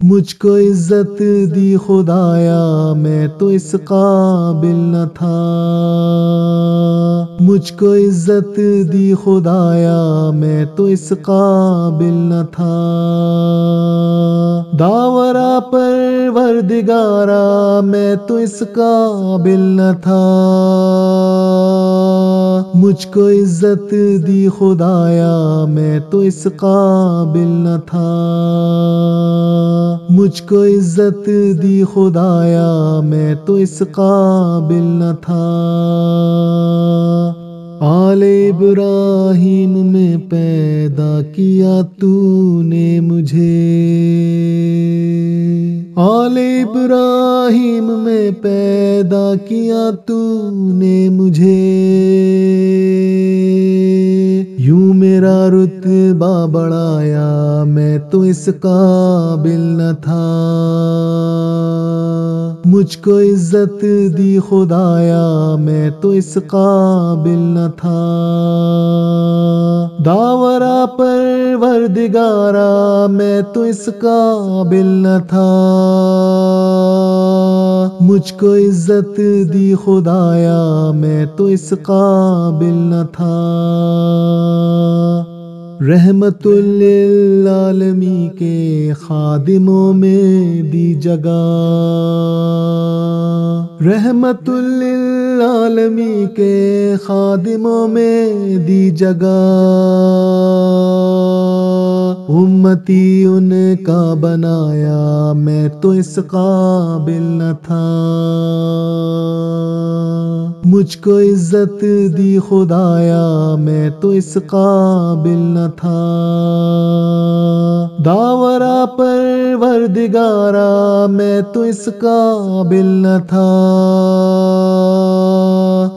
مجھ کو عزت دی خدایا میں تو اس قابل نہ تھا، مجھ کو عزت دی خدایا میں تو اس قابل نہ تھا، داورا پروردگارا میں تو اس قابل نہ تھا، مجھ کو عزت دی خدایا میں تو اس قابل نہ تھا، مجھ کو عزت دی خدایا میں تو اس قابل نہ تھا، آل ابراہیم میں پیدا کیا تو نے مجھے، آل ابراہیم میں پیدا کیا تو نے مجھے، یوں میرا رتبہ بڑھایا میں تو اس قابل نہ تھا، مجھ کو عزت دی خدایا میں تو اس قابل نہ تھا، داورا پروردگارا میں تو اس قابل نہ تھا، مجھ کو عزت دی خدایا میں تو اس قابل نہ تھا، رحمت للعالمین کے خادموں میں دی جگہ، رحمت للعالمین کے خادموں میں دی جگہ، امتی ان کا بنایا میں تو اس قابل نہ تھا، مجھ کو عزت دی خدایا میں تو اس قابل نہ تھا، داورا پروردگارا میں تو اس قابل نہ تھا،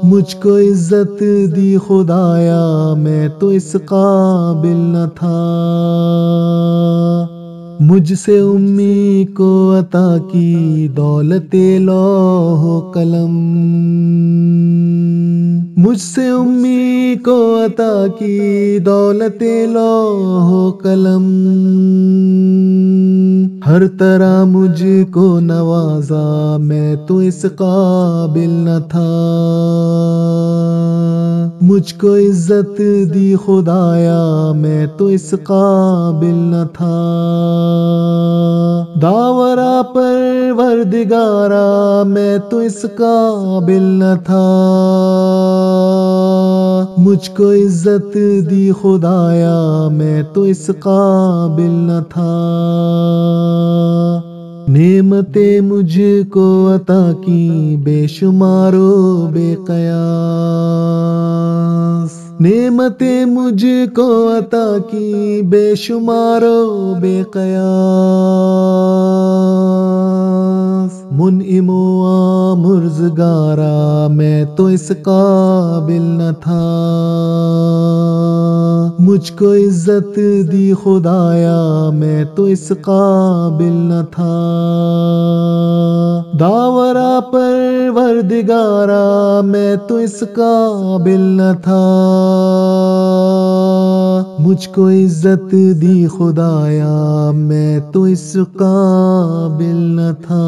مجھ کو عزت دی خدایا میں تو اس قابل نہ تھا، مجھ سے امی کو عطا کی دولت لوح و قلم، مجھ سے امی کو عطا کی دولت لوح و قلم، ہر طرح مجھ کو نوازا میں تو اس قابل نہ تھا، مجھ کو عزت دی خدایا میں تو اس قابل نہ تھا، داورا پروردگارا میں تو اس قابل نہ تھا، مجھ کو عزت دی خدایا میں تو اس قابل نہ تھا، نعمتیں مجھ کو عطا کی بے شمار و بے قیاس، نعمتیں مجھ کو عطا کی بے شمار و بے قیاس، منعم و آمرزگارا میں تو اس قابل نہ تھا، مجھ کو عزت دی خدایا میں تو اس قابل نہ تھا، داورا پروردگارا میں تو اس قابل نہ تھا، مجھ کو عزت دی خدایا میں تو اس قابل نہ تھا۔